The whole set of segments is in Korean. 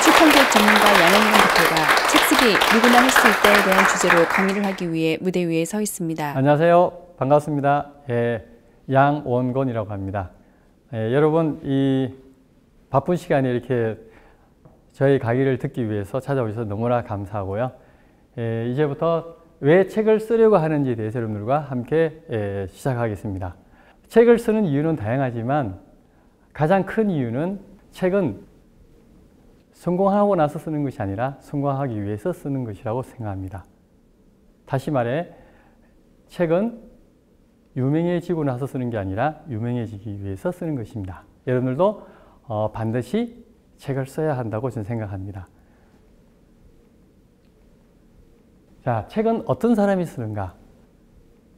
출판교육 전문가 양현경 대표가 책 쓰기 누구나 할 수 있다에 대한 주제로 강의를 하기 위해 무대 위에 서 있습니다. 안녕하세요. 반갑습니다. 양원곤이라고 합니다. 여러분, 이 바쁜 시간에 이렇게 저희 강의를 듣기 위해서 찾아오셔서 너무나 감사하고요. 이제부터 왜 책을 쓰려고 하는지에 대해서 여러분들과 함께 시작하겠습니다. 책을 쓰는 이유는 다양하지만 가장 큰 이유는 책은 성공하고 나서 쓰는 것이 아니라 성공하기 위해서 쓰는 것이라고 생각합니다. 다시 말해 책은 유명해지고 나서 쓰는 게 아니라 유명해지기 위해서 쓰는 것입니다. 여러분들도 반드시 책을 써야 한다고 저는 생각합니다. 자, 책은 어떤 사람이 쓰는가?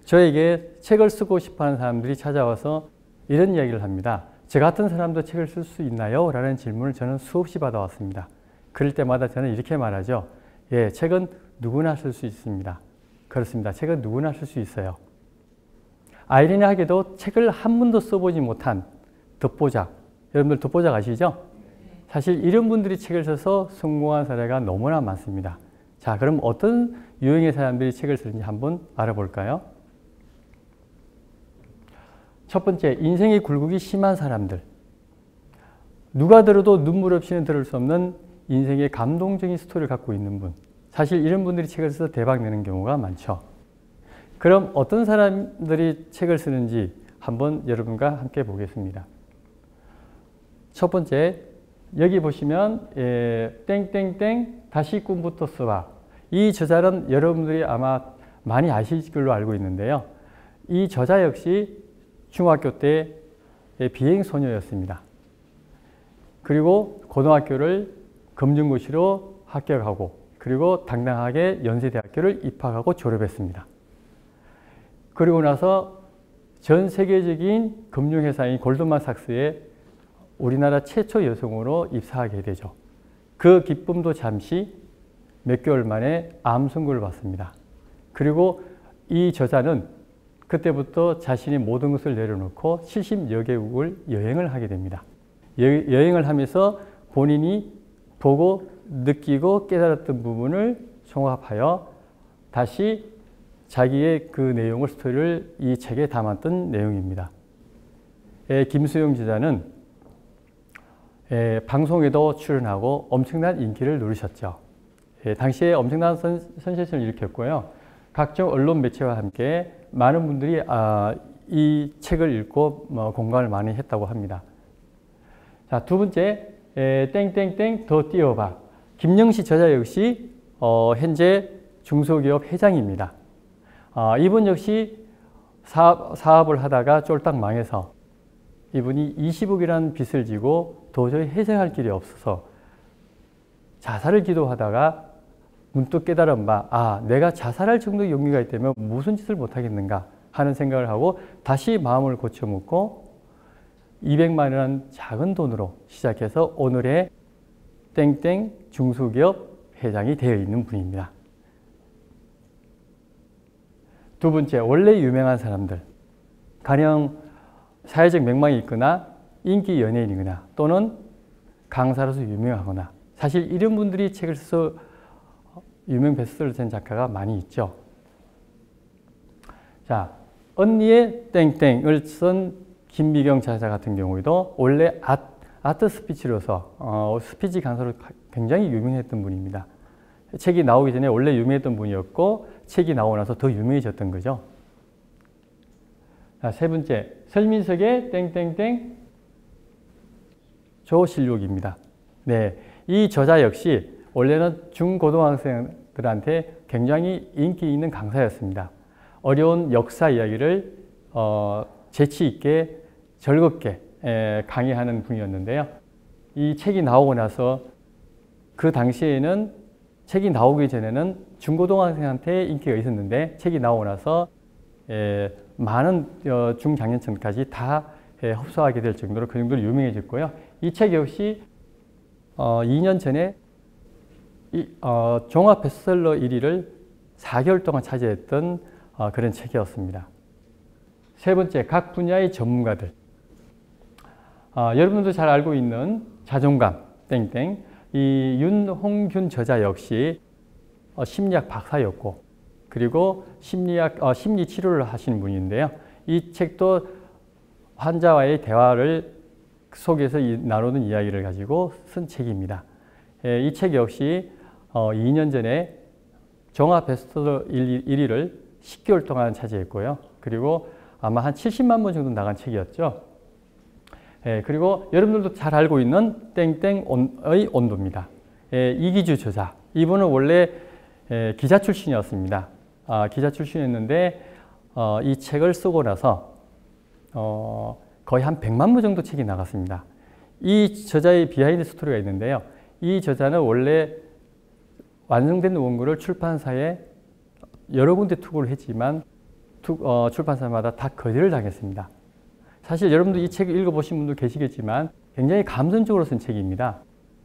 저에게 책을 쓰고 싶어하는 사람들이 찾아와서 이런 이야기를 합니다. 저 같은 사람도 책을 쓸 수 있나요? 라는 질문을 저는 수없이 받아왔습니다. 그럴 때마다 저는 이렇게 말하죠. 예, 책은 누구나 쓸 수 있습니다. 그렇습니다. 책은 누구나 쓸 수 있어요. 아이러니하게도 책을 한 번도 써보지 못한 독보작, 여러분들 독보작 아시죠? 사실 이런 분들이 책을 써서 성공한 사례가 너무나 많습니다. 자, 그럼 어떤 유형의 사람들이 책을 쓰는지 한번 알아볼까요? 첫 번째, 인생의 굴곡이 심한 사람들. 누가 들어도 눈물 없이는 들을 수 없는 인생의 감동적인 스토리를 갖고 있는 분. 사실 이런 분들이 책을 써서 대박 내는 경우가 많죠. 그럼 어떤 사람들이 책을 쓰는지 한번 여러분과 함께 보겠습니다. 첫 번째, 여기 보시면 땡땡땡 다시 꿈부터 써봐. 이 저자는 여러분들이 아마 많이 아실 걸로 알고 있는데요. 이 저자 역시 중학교 때 비행소녀였습니다. 그리고 고등학교를 검정고시로 합격하고 그리고 당당하게 연세대학교를 입학하고 졸업했습니다. 그리고 나서 전 세계적인 금융회사인 골드만삭스에 우리나라 최초 여성으로 입사하게 되죠. 그 기쁨도 잠시 몇 개월 만에 암 선고를 받습니다. 그리고 이 저자는 그때부터 자신이 모든 것을 내려놓고 70여 개국을 여행을 하게 됩니다. 여행을 하면서 본인이 보고 느끼고 깨달았던 부분을 종합하여 다시 자기의 그 내용을 스토리를 이 책에 담았던 내용입니다. 김수영 저자는 방송에도 출연하고 엄청난 인기를 누리셨죠. 당시에 엄청난 센세이션을 일으켰고요. 각종 언론 매체와 함께 많은 분들이 이 책을 읽고 공감을 많이 했다고 합니다. 자, 두 번째, 땡땡땡 더 뛰어봐. 김영시 저자 역시 현재 중소기업 회장입니다. 이분 역시 사업을 하다가 쫄딱 망해서 이분이 20억이라는 빚을 지고 도저히 회생할 길이 없어서 자살을 기도하다가 문득 깨달은 바, 내가 자살할 정도의 용기가 있다면 무슨 짓을 못하겠는가 하는 생각을 하고 다시 마음을 고쳐먹고 200만 원이라는 작은 돈으로 시작해서 오늘의 땡땡 중소기업 회장이 되어 있는 분입니다. 두 번째, 원래 유명한 사람들. 가령 사회적 명망이 있거나 인기 연예인이거나 또는 강사로서 유명하거나 사실 이런 분들이 책을 써서 유명 베스트셀러 된 작가가 많이 있죠. 자, 언니의 땡땡을 쓴 김미경 저자 같은 경우에도 원래 아트 스피치로서 스피치 강사로 굉장히 유명했던 분입니다. 책이 나오기 전에 원래 유명했던 분이었고 책이 나오고 나서 더 유명해졌던 거죠. 자, 세 번째, 설민석의 땡땡땡 조실록입니다. 네, 이 저자 역시 원래는 중고등학생들한테 굉장히 인기 있는 강사였습니다. 어려운 역사 이야기를 재치 있게 즐겁게 강의하는 분이었는데요. 이 책이 나오고 나서 그 당시에는 책이 나오기 전에는 중고등학생한테 인기가 있었는데 책이 나오고 나서 많은 중장년층까지 다 흡수하게 될 정도로 그 정도로 유명해졌고요. 이 책 역시 2년 전에 종합 베스트셀러 1위를 4개월 동안 차지했던 그런 책이었습니다. 세 번째, 각 분야의 전문가들. 여러분도 잘 알고 있는 자존감 땡땡 이 윤홍균 저자 역시 심리학 박사였고 그리고 심리 치료를 하신 분인데요. 이 책도 환자와의 대화를 속에서 나누는 이야기를 가지고 쓴 책입니다. 이 책 역시 2년 전에 종합 베스트셀러 1위를 10개월 동안 차지했고요. 그리고 아마 한 70만 부 정도 나간 책이었죠. 그리고 여러분들도 잘 알고 있는 땡땡의 온도입니다. 이기주 저자. 이분은 원래 기자 출신이었습니다. 기자 출신이었는데 이 책을 쓰고 나서 거의 한 100만 부 정도 책이 나갔습니다. 이 저자의 비하인드 스토리가 있는데요. 이 저자는 원래 완성된 원고를 출판사에 여러 군데 투고를 했지만 출판사마다 다 거절을 당했습니다. 사실 여러분도 이 책을 읽어보신 분도 계시겠지만 굉장히 감성적으로 쓴 책입니다.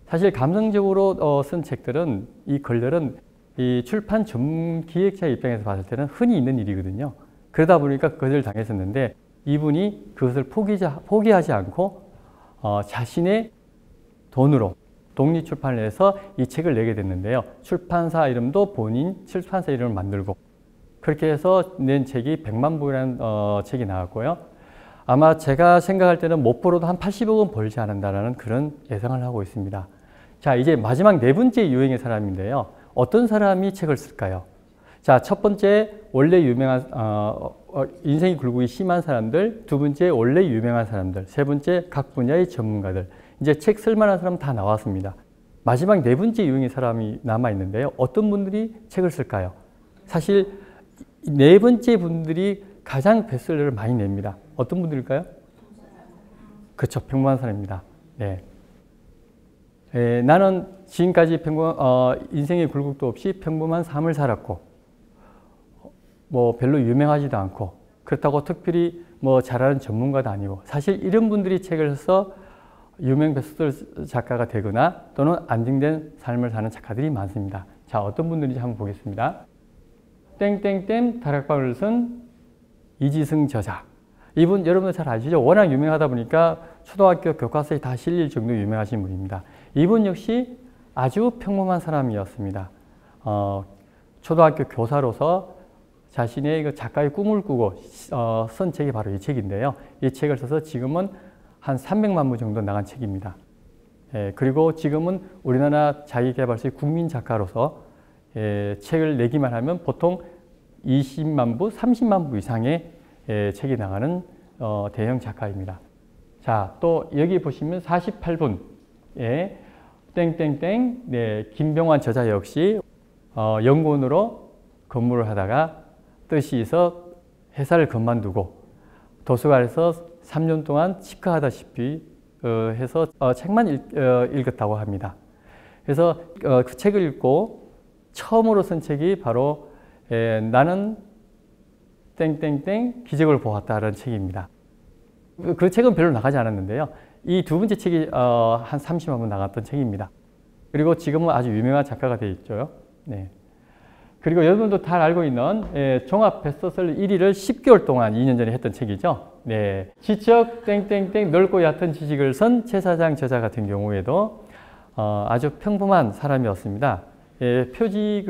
사실 감성적으로 쓴 책들은 이 걸렬은 이 출판 전문 기획자 입장에서 봤을 때는 흔히 있는 일이거든요. 그러다 보니까 거절을 당했었는데 이분이 그것을 포기하지 않고 자신의 돈으로 독립출판을 해서 이 책을 내게 됐는데요. 출판사 이름도 본인 출판사 이름을 만들고 그렇게 해서 낸 책이 100만 부라는 책이 나왔고요. 아마 제가 생각할 때는 못 벌어도 한 80억은 벌지 않는다라는 그런 예상을 하고 있습니다. 자, 이제 마지막 네 번째 유형의 사람인데요. 어떤 사람이 책을 쓸까요? 자, 첫 번째 원래 유명한 인생이 굴곡이 심한 사람들, 두 번째 원래 유명한 사람들, 세 번째 각 분야의 전문가들. 이제 책 쓸만한 사람 다 나왔습니다. 마지막 네 번째 유형의 사람이 남아 있는데요. 어떤 분들이 책을 쓸까요? 사실 네 번째 분들이 가장 베스트셀러를 많이 냅니다. 어떤 분들일까요? 그렇죠. 평범한 사람입니다. 네. 나는 지금까지 인생의 굴곡도 없이 평범한 삶을 살았고 뭐 별로 유명하지도 않고 그렇다고 특별히 뭐 잘하는 전문가도 아니고 사실 이런 분들이 책을 써서 유명 베스트셀러 작가가 되거나 또는 안정된 삶을 사는 작가들이 많습니다. 자, 어떤 분들인지 한번 보겠습니다. 땡땡땡 다락방을 쓴 이지승 저자. 이분 여러분들 잘 아시죠? 워낙 유명하다 보니까 초등학교 교과서에 다 실릴 정도 유명하신 분입니다. 이분 역시 아주 평범한 사람이었습니다. 초등학교 교사로서 자신의 그 작가의 꿈을 꾸고 쓴 책이 바로 이 책인데요. 이 책을 써서 지금은 한 300만 부 정도 나간 책입니다. 그리고 지금은 우리나라 자기계발서의 국민 작가로서 책을 내기만 하면 보통 20만 부, 30만 부 이상의 책이 나가는 대형 작가입니다. 자, 또 여기 보시면 48분에 땡땡땡 김병환 저자 역시 연구원으로 근무를 하다가 뜻이 있어 회사를 그만두고 도서관에서 3년 동안 치과하다시피 해서 책만 읽었다고 합니다. 그래서 그 책을 읽고 처음으로 쓴 책이 바로 나는 땡땡땡 기적을 보았다라는 책입니다. 그 책은 별로 나가지 않았는데요. 이 두 번째 책이 한 30만 부 나갔던 책입니다. 그리고 지금은 아주 유명한 작가가 되어 있죠. 네. 그리고 여러분도 잘 알고 있는 종합 베스트셀러 1위를 10개월 동안 2년 전에 했던 책이죠. 네. 지적 땡땡땡 넓고 얕은 지식을 쓴 최 사장 저자 같은 경우에도 아주 평범한 사람이었습니다. 표지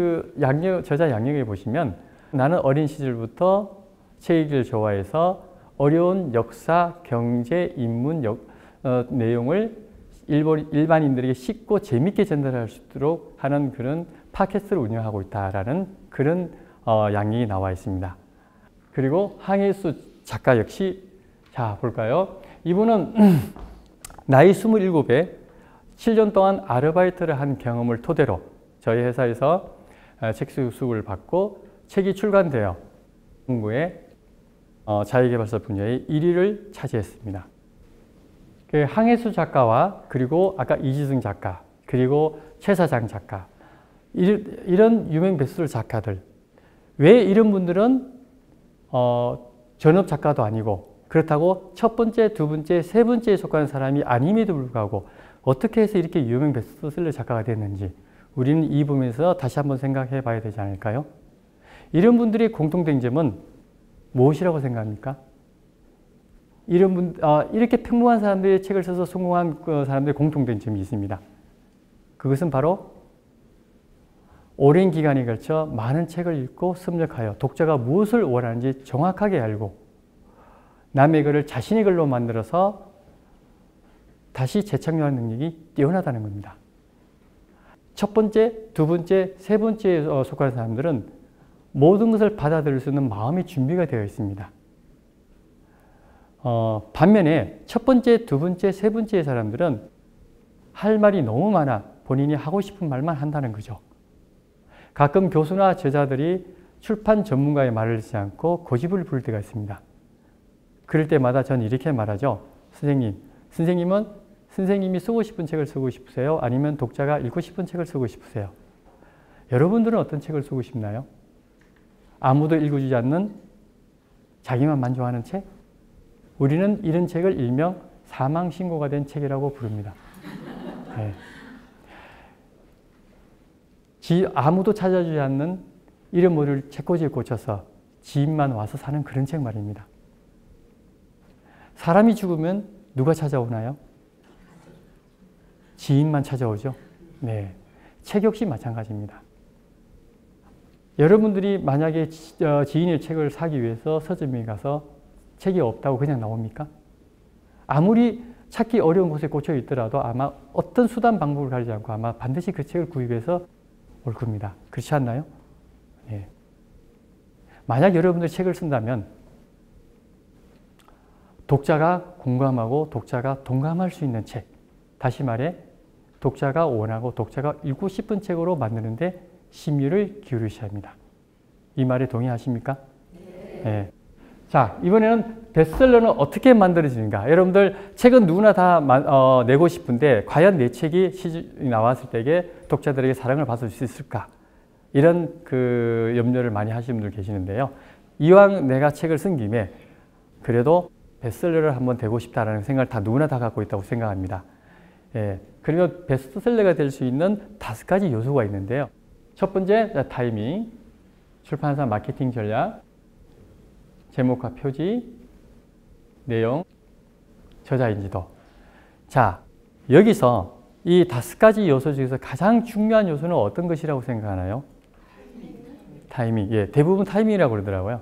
저자 양력에 보시면 나는 어린 시절부터 책 읽기를 좋아해서 어려운 역사, 경제, 인문 내용을 일반인들에게 쉽고 재밌게 전달할 수 있도록 하는 그런 팟캐스트를 운영하고 있다라는 그런 양력이 나와 있습니다. 그리고 항해수 작가 역시 자 볼까요? 이분은 나이 27에 7년 동안 아르바이트를 한 경험을 토대로 저희 회사에서 책 수급을 받고 책이 출간되어 한국의 자유개발서 분야의 1위를 차지했습니다. 그 항해수 작가와 그리고 아까 이지승 작가 그리고 최 사장 작가 이런 유명 베스트셀러 작가들 왜 이런 분들은 전업 작가도 아니고 그렇다고 첫 번째, 두 번째, 세 번째에 속하는 사람이 아님에도 불구하고 어떻게 해서 이렇게 유명 베스트셀러 작가가 됐는지 우리는 이 부분에서 다시 한번 생각해 봐야 되지 않을까요? 이런 분들의 공통된 점은 무엇이라고 생각합니까? 이렇게 평범한 사람들이 책을 써서 성공한 사람들의 공통된 점이 있습니다. 그것은 바로 오랜 기간에 걸쳐 많은 책을 읽고 습력하여 독자가 무엇을 원하는지 정확하게 알고 남의 글을 자신의 글로 만들어서 다시 재창조하는 능력이 뛰어나다는 겁니다. 첫 번째, 두 번째, 세 번째에 속하는 사람들은 모든 것을 받아들일 수 있는 마음의 준비가 되어 있습니다. 반면에 첫 번째, 두 번째, 세 번째의 사람들은 할 말이 너무 많아 본인이 하고 싶은 말만 한다는 거죠. 가끔 교수나 저자들이 출판 전문가의 말을 듣지 않고 고집을 부릴 때가 있습니다. 그럴 때마다 저는 이렇게 말하죠. 선생님은 선생님이 쓰고 싶은 책을 쓰고 싶으세요? 아니면 독자가 읽고 싶은 책을 쓰고 싶으세요? 여러분들은 어떤 책을 쓰고 싶나요? 아무도 읽어주지 않는 자기만 만족하는 책? 우리는 이런 책을 일명 사망신고가 된 책이라고 부릅니다. 네. 아무도 찾아주지 않는 이름 모를 책꽂이에 꽂혀서 지인만 와서 사는 그런 책 말입니다. 사람이 죽으면 누가 찾아오나요? 지인만 찾아오죠. 네, 책 역시 마찬가지입니다. 여러분들이 만약에 지인의 책을 사기 위해서 서점에 가서 책이 없다고 그냥 나옵니까? 아무리 찾기 어려운 곳에 꽂혀 있더라도 아마 어떤 수단 방법을 가리지 않고 아마 반드시 그 책을 구입해서 올 겁니다. 그렇지 않나요? 네. 만약 여러분들이 책을 쓴다면 독자가 공감하고 독자가 동감할 수 있는 책, 다시 말해 독자가 원하고 독자가 읽고 싶은 책으로 만드는데 심혈을 기울이셔야 합니다. 이 말에 동의하십니까? 네. 자, 이번에는 베스트셀러는 어떻게 만들어지는가? 여러분들 책은 누구나 다 내고 싶은데 과연 내 책이 시중에 나왔을 때에 독자들에게 사랑을 받을 수 있을까? 이런 염려를 많이 하시는 분들 계시는데요. 이왕 내가 책을 쓴 김에 그래도 베스트셀러를 한번 되고 싶다라는 생각을 누구나 다 갖고 있다고 생각합니다. 예, 그러면 베스트셀러가 될 수 있는 5가지 요소가 있는데요. 첫 번째, 타이밍, 출판사 마케팅 전략, 제목과 표지, 내용, 저자 인지도. 자, 여기서 이 5가지 요소 중에서 가장 중요한 요소는 어떤 것이라고 생각하나요? 타이밍. 예, 대부분 타이밍이라고 그러더라고요.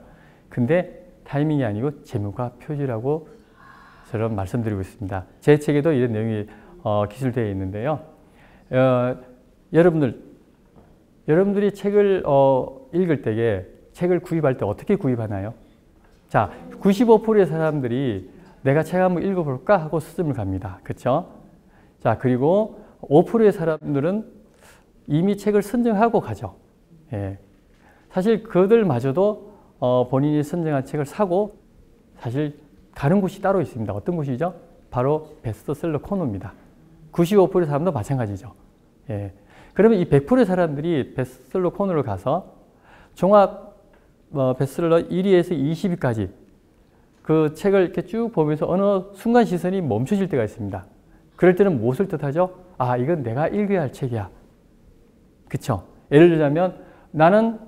근데 타이밍이 아니고 제목과 표지라고 저는 말씀드리고 있습니다. 제 책에도 이런 내용이 기술되어 있는데요. 여러분들이 책을 읽을 때에 책을 구입할 때 어떻게 구입하나요? 자, 95%의 사람들이 내가 책 한번 읽어볼까 하고 서점을 갑니다. 그렇죠? 자, 그리고 5%의 사람들은 이미 책을 선정하고 가죠. 예. 사실 그들마저도 본인이 선정한 책을 사고 사실 가는 곳이 따로 있습니다. 어떤 곳이죠? 바로 베스트셀러 코너입니다. 95%의 사람도 마찬가지죠. 예. 그러면 이 100%의 사람들이 베스트셀러 코너로 가서 종합 베스트셀러 1위에서 20위까지 그 책을 이렇게 쭉 보면서 어느 순간 시선이 멈춰질 때가 있습니다. 그럴 때는 무엇을 뜻하죠? 아, 이건 내가 읽어야 할 책이야. 그쵸? 예를 들자면 나는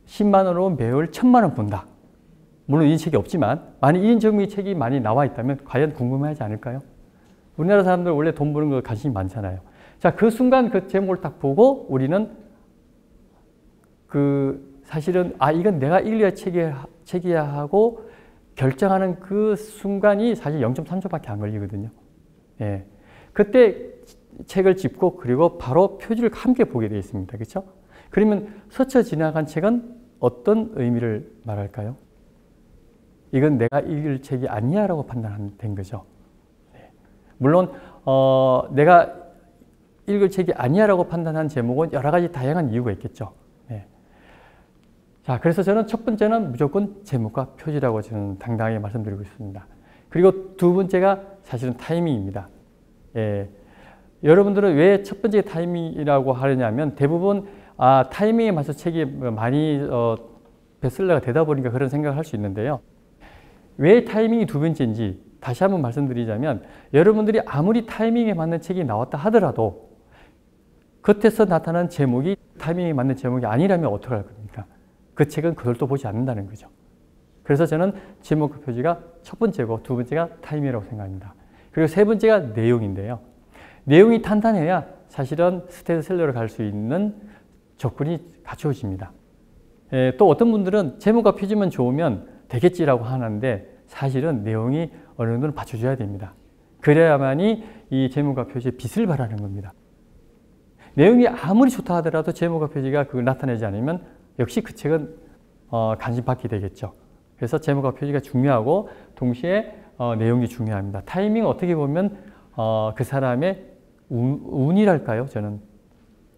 10만 원으로 매월 1000만 원 번다. 물론 이 책이 없지만 만약 이런 종류의 책이 많이 나와 있다면 과연 궁금해하지 않을까요? 우리나라 사람들 원래 돈 버는 거 관심이 많잖아요. 자, 그 순간 그 제목을 딱 보고 우리는 사실은 이건 내가 읽어야 책이야 하고 결정하는 그 순간이 사실 0.3초밖에 안 걸리거든요. 예. 그때 책을 짚고 그리고 바로 표지를 함께 보게 되어 있습니다. 그렇죠? 그러면 스쳐 지나간 책은 어떤 의미를 말할까요? 이건 내가 읽을 책이 아니야 라고 판단된 거죠. 예. 물론 내가 읽을 책이 아니야 라고 판단한 제목은 여러 가지 다양한 이유가 있겠죠. 예. 자, 그래서 저는 첫 번째는 무조건 제목과 표지라고 저는 당당하게 말씀드리고 있습니다. 그리고 두 번째가 사실은 타이밍입니다. 예. 여러분들은 왜 첫 번째 타이밍이라고 하느냐면 대부분 타이밍에 맞춰 책이 많이 베스트셀러가 되다 보니까 그런 생각을 할 수 있는데요. 왜 타이밍이 두 번째인지 다시 한번 말씀드리자면 여러분들이 아무리 타이밍에 맞는 책이 나왔다 하더라도 겉에서 나타난 제목이 타이밍에 맞는 제목이 아니라면 어떡할 겁니까? 그 책은 그들도 보지 않는다는 거죠. 그래서 저는 제목과 표지가 첫 번째고 두 번째가 타이밍이라고 생각합니다. 그리고 세 번째가 내용인데요. 내용이 탄탄해야 사실은 스테디셀러로 갈 수 있는 조건이 갖추어집니다. 또 어떤 분들은 제목과 표지만 좋으면 되겠지라고 하는데 사실은 내용이 어느 정도는 받쳐줘야 됩니다. 그래야만이 이 제목과 표지의 빛을 발하는 겁니다. 내용이 아무리 좋다 하더라도 제목과 표지가 그걸 나타내지 않으면 역시 그 책은 간신받게 되겠죠. 그래서 제목과 표지가 중요하고 동시에 내용이 중요합니다. 타이밍은 어떻게 보면 그 사람의 운이랄까요? 저는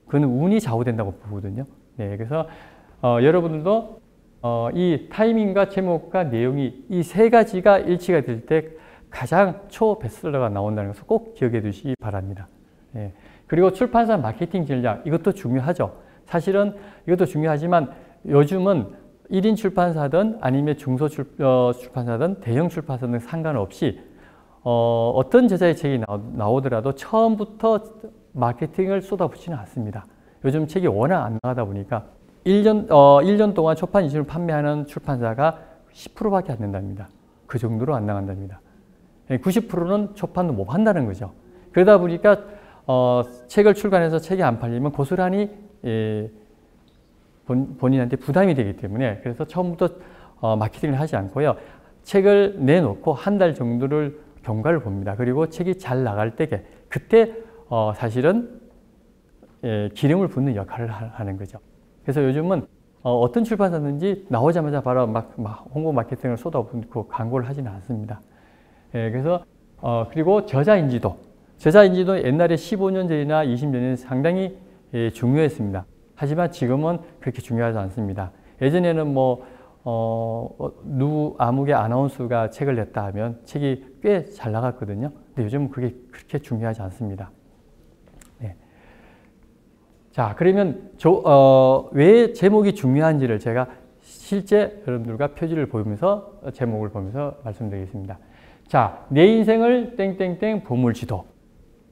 그는 운이 좌우된다고 보거든요. 네, 그래서 여러분들도 이 타이밍과 제목과 내용이 이 세 가지가 일치가 될 때 가장 초 베스트셀러가 나온다는 것을 꼭 기억해 두시기 바랍니다. 네. 그리고 출판사 마케팅 전략, 이것도 중요하죠. 사실은 이것도 중요하지만 요즘은 1인 출판사든 아니면 중소출판사든 대형 출판사든 상관없이 어떤 저자의 책이 나오더라도 처음부터 마케팅을 쏟아붓지는 않습니다. 요즘 책이 워낙 안 나가다 보니까 1년 동안 초판 이슈를 판매하는 출판사가 10%밖에 안 된답니다. 그 정도로 안 나간답니다. 90%는 초판도 못 한다는 거죠. 그러다 보니까 책을 출간해서 책이 안 팔리면 고스란히 본인한테 부담이 되기 때문에 그래서 처음부터 마케팅을 하지 않고요. 책을 내놓고 한 달 정도를 경과를 봅니다. 그리고 책이 잘 나갈 때게 그때 사실은 기름을 붓는 역할을 하는 거죠. 그래서 요즘은 어떤 출판사든지 나오자마자 바로 막 홍보 마케팅을 쏟아붓고 광고를 하지는 않습니다. 그래서 그리고 저자인지도 옛날에 15년 전이나 20년 전에는 상당히 중요했습니다. 하지만 지금은 그렇게 중요하지 않습니다. 예전에는 누구 아무개 아나운서가 책을 냈다 하면 책이 꽤 잘 나갔거든요. 근데 요즘은 그게 그렇게 중요하지 않습니다. 네. 자, 그러면 왜 제목이 중요한지를 제가 실제 여러분들과 표지를 보면서 제목을 보면서 말씀드리겠습니다. 자, 내 인생을 땡땡땡 보물지도.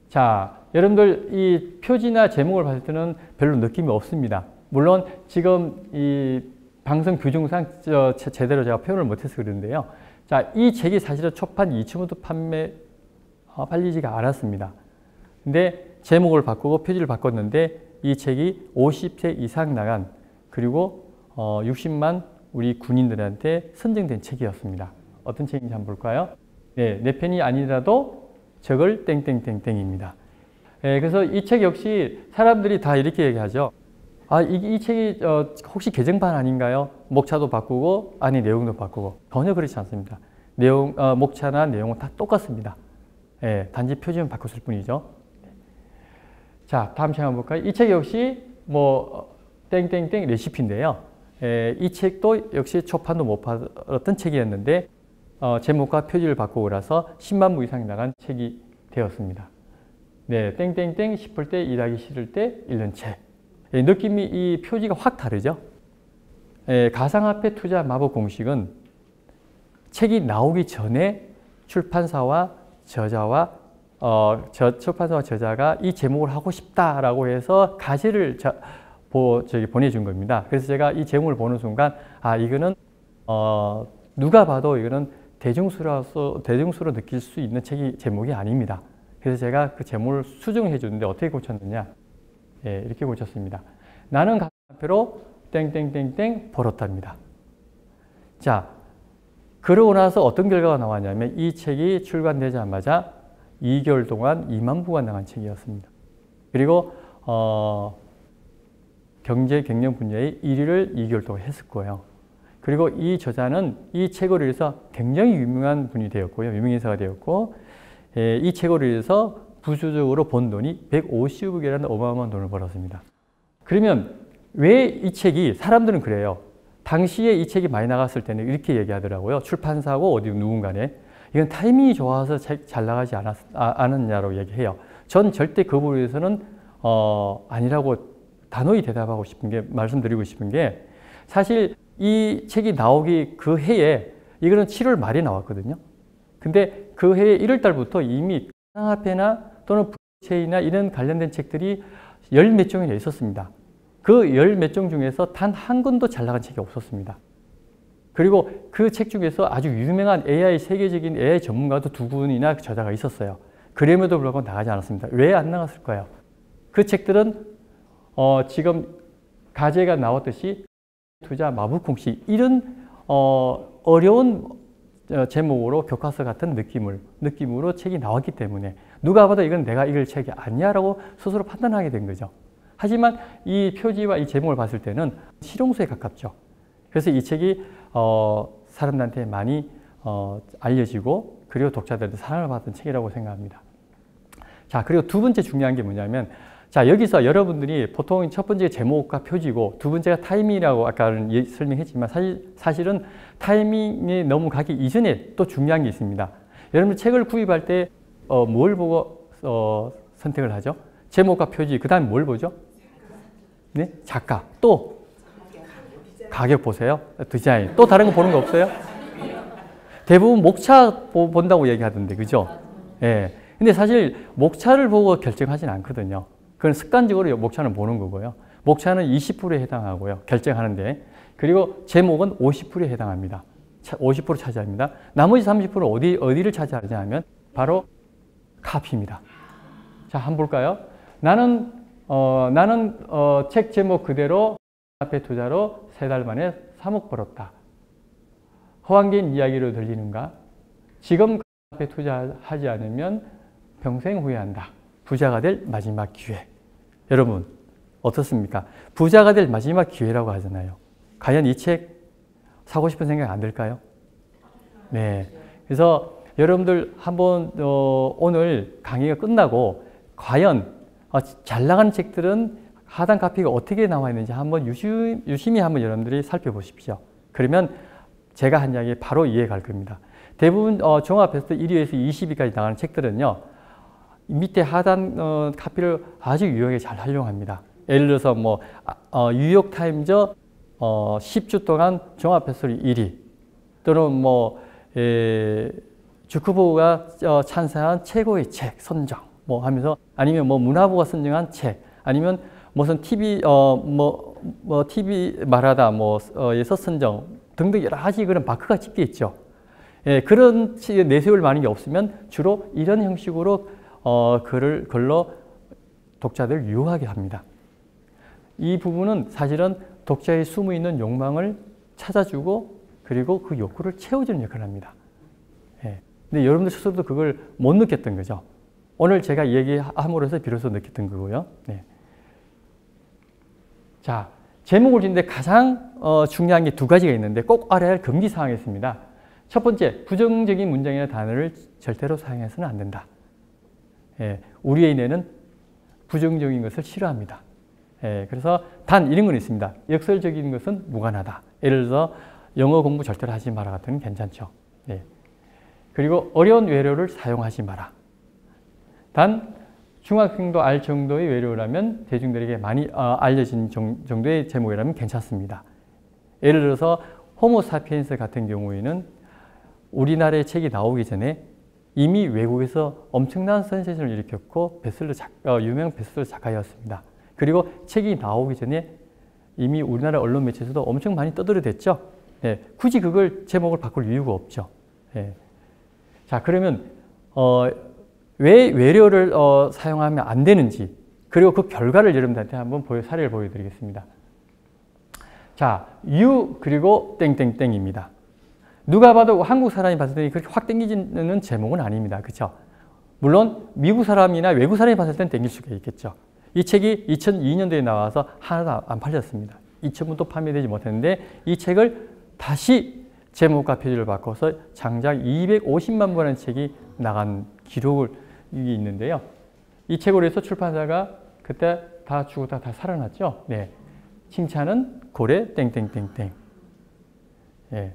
자, 여러분들 이 표지나 제목을 봤을 때는 별로 느낌이 없습니다. 물론 지금 이 방송 규정상 제대로 제가 표현을 못해서 그런데요. 자, 이 책이 사실은 초판 2층부터 팔리지가 않았습니다. 근데 제목을 바꾸고 표지를 바꿨는데 이 책이 50세 이상 나간 그리고 60만 우리 군인들한테 선정된 책이었습니다. 어떤 책인지 한번 볼까요? 네, 내 편이 아니라도 적을 땡땡땡땡입니다. 그래서 이 책 역시 사람들이 다 이렇게 얘기하죠. 이 책이 혹시 개정판 아닌가요? 목차도 바꾸고 안에 내용도 바꾸고 전혀 그렇지 않습니다. 목차나 내용은 다 똑같습니다. 단지 표지만 바꿨을 뿐이죠. 자, 다음 책 한번 볼까요? 이 책 역시 땡땡땡 레시피인데요. 이 책도 역시 초판도 못 팔았던 책이었는데 제목과 표지를 바꾸고 나서 10만 부 이상 나간 책이 되었습니다. 네, 땡땡땡 싶을 때 일하기 싫을 때 읽는 책. 느낌이 이 표지가 확 다르죠. 가상화폐 투자 마법 공식은 책이 나오기 전에 출판사와 저자가 이 제목을 하고 싶다라고 해서 가시를 보내준 겁니다. 그래서 제가 이 제목을 보는 순간 이거는 누가 봐도 이거는 대중수로 느낄 수 있는 제목이 아닙니다. 그래서 제가 그 제목을 수정을 해줬는데 어떻게 고쳤느냐? 이렇게 고쳤습니다. 나는 가상화폐로 땡땡땡땡 벌었답니다. 자, 그러고 나서 어떤 결과가 나왔냐면 이 책이 출간되자마자 2개월 동안 2만 부가 나간 책이었습니다. 그리고 경제 경영 분야의 1위를 2개월 동안 했을 거예요. 그리고 이 저자는 이 책으로 인해서 굉장히 유명한 분이 되었고요. 유명인사가 되었고 이 책으로 인해서 부수적으로 번 돈이 150억이라는 어마어마한 돈을 벌었습니다. 그러면 왜 이 책이 사람들은 그래요. 당시에 이 책이 많이 나갔을 때는 이렇게 얘기하더라고요. 출판사고 어디 누군가네. 이건 타이밍이 좋아서 책 잘 나가지 않았냐고 얘기해요. 전 절대 그 부분에서는 아니라고 단호히 대답하고 싶은 게 말씀드리고 싶은 게 사실 이 책이 나오기 그 해에 이거는 7월 말에 나왔거든요. 근데 그 해에 1월 달부터 이미 가상화폐나 또는 블록체인이나 이런 관련된 책들이 열 몇 종이나 있었습니다. 그 열 몇 종 중에서 단 한 권도 잘 나간 책이 없었습니다. 그리고 그 책 중에서 아주 유명한 AI, 세계적인 AI 전문가도 두 분이나 저자가 있었어요. 그럼에도 불구하고 나가지 않았습니다. 왜 안 나갔을까요? 그 책들은 지금 가제가 나왔듯이 투자 마부콩씨 이런 어려운 제목으로 교과서 같은 느낌으로 책이 나왔기 때문에 누가 봐도 이건 내가 읽을 책이 아니야라고 스스로 판단하게 된 거죠. 하지만 이 표지와 이 제목을 봤을 때는 실용수에 가깝죠. 그래서 이 책이 사람들한테 많이 알려지고 그리고 독자들한테 사랑을 받은 책이라고 생각합니다. 자, 그리고 두 번째 중요한 게 뭐냐면 자, 여기서 여러분들이 보통 첫 번째 제목과 표지고 두 번째가 타이밍이라고 아까 설명했지만 사실은 타이밍에 너무 가기 이전에 또 중요한 게 있습니다. 여러분 책을 구입할 때 뭘 보고 선택을 하죠? 제목과 표지, 그 다음에 뭘 보죠? 네? 작가. 또 가격 보세요. 디자인. 또 다른 거 보는 거 없어요? 대부분 목차 본다고 얘기하던데, 그죠? 예. 근데 사실 목차를 보고 결정하진 않거든요. 그건 습관적으로 목차는 보는 거고요. 목차는 20%에 해당하고요. 결정하는데. 그리고 제목은 50%에 해당합니다. 50% 차지합니다. 나머지 30% 어디를 차지하냐 면 바로 카피입니다. 자, 한번 볼까요? 나는 책 제목 그대로 카페 투자로 3달 만에 3억 벌었다. 허황된 이야기로 들리는가? 지금 카페 투자하지 않으면 평생 후회한다. 부자가 될 마지막 기회. 여러분 어떻습니까? 부자가 될 마지막 기회라고 하잖아요. 과연 이 책 사고 싶은 생각 안 들까요? 네. 그래서 여러분들 한번 오늘 강의가 끝나고 과연 잘 나가는 책들은 하단 카피가 어떻게 나와 있는지 한번 유심히 한번 여러분들이 살펴보십시오. 그러면 제가 한 이야기 바로 이해 갈 겁니다. 대부분 종합베스트 1위에서 20위까지 나가는 책들은요. 밑에 하단 카피를 아주 유용하게 잘 활용합니다. 예를 들어서 뭐 뉴욕타임즈 10주 동안 종합베스트셀러 1위 또는 뭐 주크버그가 찬사한 최고의 책 선정 뭐 하면서 아니면 뭐 문화부가 선정한 책 아니면 무슨 TV TV 말하다 뭐에서 선정 등등 여러 가지 그런 마크가 찍혀 있죠. 예, 그런 내세울 많은 게 없으면 주로 이런 형식으로 글로 독자들을 유혹하게 합니다. 이 부분은 사실은 독자의 숨어있는 욕망을 찾아주고 그리고 그 욕구를 채워주는 역할을 합니다. 예. 근데 여러분들 스스로도 그걸 못 느꼈던 거죠. 오늘 제가 얘기함으로써 비로소 느꼈던 거고요. 네. 자, 제목을 짓는데 가장 중요한 게 두 가지가 있는데 꼭 알아야 할 금기사항이 있습니다. 첫 번째, 부정적인 문장이나 단어를 절대로 사용해서는 안 된다. 예, 우리의 뇌는 부정적인 것을 싫어합니다. 예, 그래서 단 이런 건 있습니다. 역설적인 것은 무관하다. 예를 들어서 영어 공부 절대로 하지 마라 같은 건 괜찮죠. 예. 그리고 어려운 외래어를 사용하지 마라. 단 중학생도 알 정도의 외래어라면 대중들에게 많이 알려진 정도의 제목이라면 괜찮습니다. 예를 들어서 호모사피엔스 같은 경우에는 우리나라의 책이 나오기 전에 이미 외국에서 엄청난 센세이션을 일으켰고 유명 베스트셀러 작가였습니다. 그리고 책이 나오기 전에 이미 우리나라 언론 매체에서도 엄청 많이 떠들어댔죠. 네, 굳이 그걸 제목을 바꿀 이유가 없죠. 네. 자, 그러면 왜 외래어를 사용하면 안 되는지 그리고 그 결과를 여러분들한테 한번 사례를 보여드리겠습니다. 자, 그리고 땡땡땡입니다. 누가 봐도 한국 사람이 봤을 때 그렇게 확 땡기지는 제목은 아닙니다. 그렇죠? 물론 미국 사람이나 외국 사람이 봤을 때는 땡길 수가 있겠죠. 이 책이 2002년도에 나와서 하나도 안 팔렸습니다. 2,000부도 판매되지 못했는데 이 책을 다시 제목과 표지를 바꿔서 장작 250만 권의 책이 나간 기록이 있는데요. 이 책으로 해서 출판사가 그때 다 죽었다 다 살아났죠. 네. 칭찬은 고래 땡땡땡땡. 예.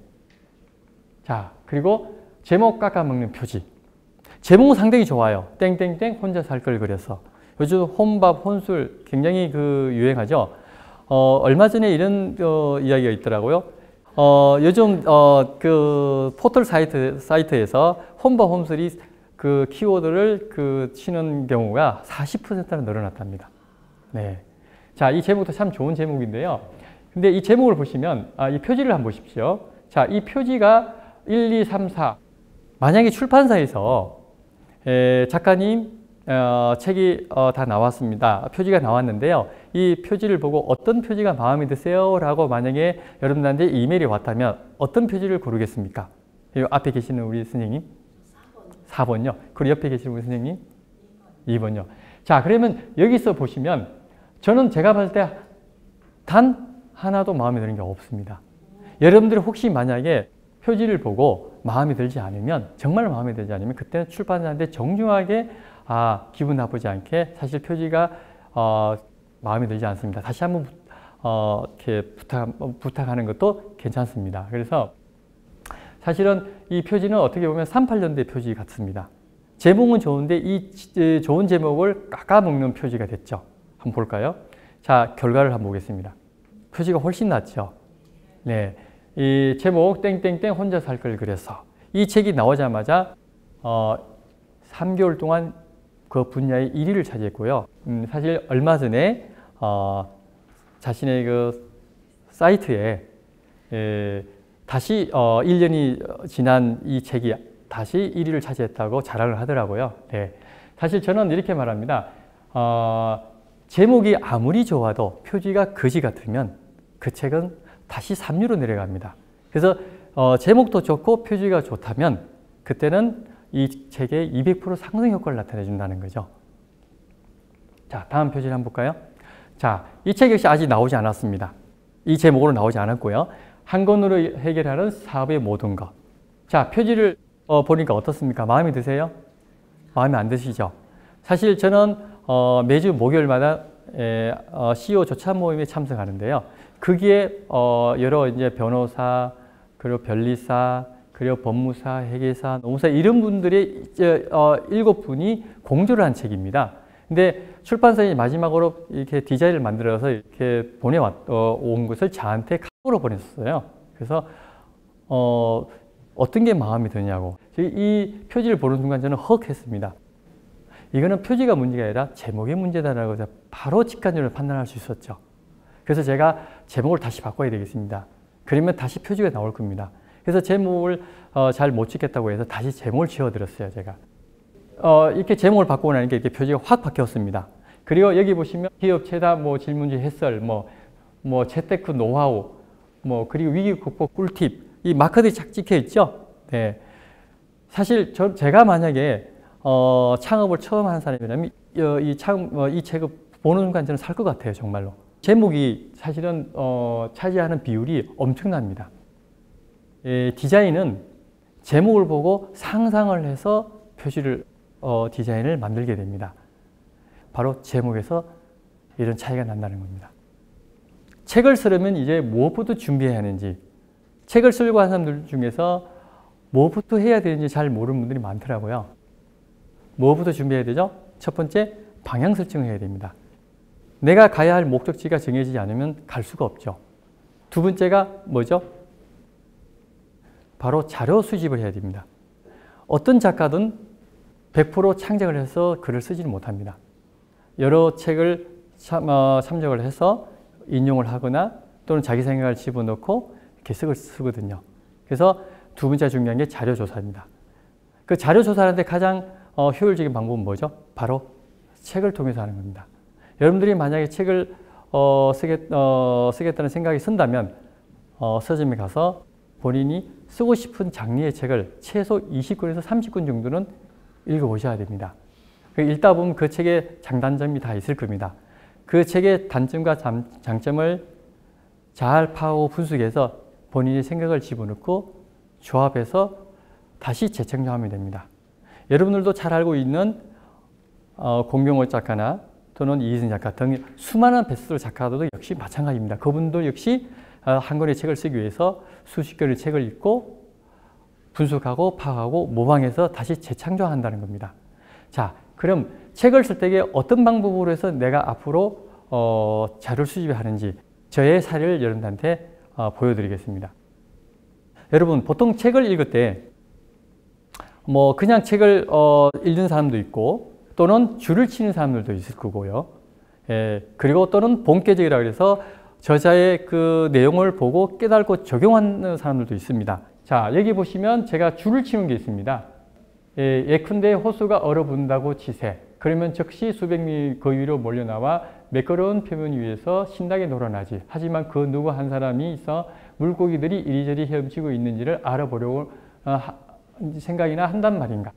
자, 그리고 제목 깎아먹는 표지. 제목은 상당히 좋아요. 땡땡땡 혼자 살 걸 그려서. 요즘 혼밥, 혼술 굉장히 유행하죠. 얼마 전에 이런 이야기가 있더라고요. 요즘 포털 사이트에서 혼밥, 혼술이 키워드를 치는 경우가 40%나 늘어났답니다. 네. 자, 이 제목도 참 좋은 제목인데요. 근데 이 제목을 보시면, 이 표지를 한번 보십시오. 자, 이 표지가 1, 2, 3, 4. 만약에 출판사에서 작가님 책이 다 나왔습니다. 표지가 나왔는데요. 이 표지를 보고 어떤 표지가 마음에 드세요? 라고 만약에 여러분들한테 이메일이 왔다면 어떤 표지를 고르겠습니까? 이 앞에 계시는 우리 선생님? 4번요. 그리고 옆에 계시는 우리 선생님? 2번요. 자, 그러면 여기서 보시면 저는 제가 봤을 때 단 하나도 마음에 드는 게 없습니다. 여러분들이 혹시 만약에 표지를 보고 마음에 들지 않으면, 정말 마음에 들지 않으면 그때는 출판사한테 정중하게 기분 나쁘지 않게 사실 표지가 마음에 들지 않습니다. 다시 한번 이렇게 부탁하는 것도 괜찮습니다. 그래서 사실은 이 표지는 어떻게 보면 38년대 표지 같습니다. 제목은 좋은데 이 좋은 제목을 깎아먹는 표지가 됐죠. 한번 볼까요? 자, 결과를 한번 보겠습니다. 표지가 훨씬 낫죠. 네, 이 제목 땡땡땡 혼자 살 걸 그래서 이 책이 나오자마자 3개월 동안 그 분야의 1위를 차지했고요. 사실 얼마 전에 자신의 그 사이트에 다시 1년이 지난 이 책이 다시 1위를 차지했다고 자랑을 하더라고요. 네. 사실 저는 이렇게 말합니다. 제목이 아무리 좋아도 표지가 거지 같으면 그 책은 다시 3류로 내려갑니다. 그래서 제목도 좋고 표지가 좋다면 그때는 이 책에 200% 상승 효과를 나타내 준다는 거죠. 자, 다음 표지를 한번 볼까요? 자, 이 책 역시 아직 나오지 않았습니다. 이 제목으로 나오지 않았고요. 한 권으로 해결하는 사업의 모든 것. 자, 표지를 보니까 어떻습니까? 마음에 드세요? 마음에 안 드시죠? 사실 저는 매주 목요일마다 CEO 조차 모임에 참석하는데요. 거기에 여러 이제 변호사, 그리고 변리사, 그리고 법무사, 회계사, 노무사 이런 분들이 7분이 공조를 한 책입니다. 근데 출판사에 마지막으로 이렇게 디자인을 만들어서 이렇게 온 것을 저한테 카톡으로 보냈었어요. 그래서 어떤 게 마음에 드냐고. 이 표지를 보는 순간 저는 헉 했습니다. 이거는 표지가 문제가 아니라 제목이 문제다라고 바로 직관적으로 판단할 수 있었죠. 그래서 제가 제목을 다시 바꿔야 되겠습니다. 그러면 다시 표지가 나올 겁니다. 그래서 제목을 잘 못 짓겠다고 해서 다시 제목을 지어드렸어요, 제가. 이렇게 제목을 바꾸고 나니까 이렇게 표지가 확 바뀌었습니다. 그리고 여기 보시면 기업 최다 질문지 해설, 재테크 노하우, 그리고 위기 극복 꿀팁, 이 마크들이 착 찍혀 있죠. 네. 사실 제가 만약에 창업을 처음 하는 사람이라면 이 책을 보는 순간 저는 살 것 같아요, 정말로. 제목이 사실은 차지하는 비율이 엄청납니다. 디자인은 제목을 보고 상상을 해서 표지를 디자인을 만들게 됩니다. 바로 제목에서 이런 차이가 난다는 겁니다. 책을 쓰려면 이제 무엇부터 준비해야 하는지, 책을 쓰려고 하는 사람들 중에서 무엇부터 해야 되는지 잘 모르는 분들이 많더라고요. 무엇부터 준비해야 되죠? 첫 번째, 방향 설정을 해야 됩니다. 내가 가야 할 목적지가 정해지지 않으면 갈 수가 없죠. 두 번째가 뭐죠? 바로 자료 수집을 해야 됩니다. 어떤 작가든 100% 창작을 해서 글을 쓰지는 못합니다. 여러 책을 참작을 해서 인용을 하거나 또는 자기 생각을 집어넣고 이렇게 쓰거든요. 그래서 두 번째 중요한 게 자료 조사입니다. 그 자료 조사하는데 가장 효율적인 방법은 뭐죠? 바로 책을 통해서 하는 겁니다. 여러분들이 만약에 책을 쓰겠다는 생각이 든다면 서점에 가서 본인이 쓰고 싶은 장르의 책을 최소 20권에서 30권 정도는 읽어보셔야 됩니다. 읽다 보면 그 책에 장단점이 다 있을 겁니다. 그 책의 단점과 장점을 잘 파악하고 분석해서 본인의 생각을 집어넣고 조합해서 다시 재창조하면 됩니다. 여러분들도 잘 알고 있는 공병호 작가나 또는 이희승 작가 등 수많은 베스트셀러 작가들도 역시 마찬가지입니다. 그분도 역시 한 권의 책을 쓰기 위해서 수십 권의 책을 읽고 분석하고 파악하고 모방해서 다시 재창조한다는 겁니다. 자, 그럼 책을 쓸 때 어떤 방법으로 해서 내가 앞으로 자료를 수집하는지 저의 사례를 여러분들한테 보여드리겠습니다. 여러분, 보통 책을 읽을 때 그냥 책을 읽는 사람도 있고 또는 줄을 치는 사람들도 있을 거고요. 그리고 또는 본격적이라고 해서 저자의 그 내용을 보고 깨닫고 적용하는 사람들도 있습니다. 자, 여기 보시면 제가 줄을 치는 게 있습니다. 예컨대 호수가 얼어붙는다고 치세. 그러면 즉시 수백 명이 그 위로 몰려나와 매끄러운 표면 위에서 신나게 놀아나지. 하지만 그 누구 한 사람이 있어 물고기들이 이리저리 헤엄치고 있는지를 알아보려고 생각이나 한단 말인가.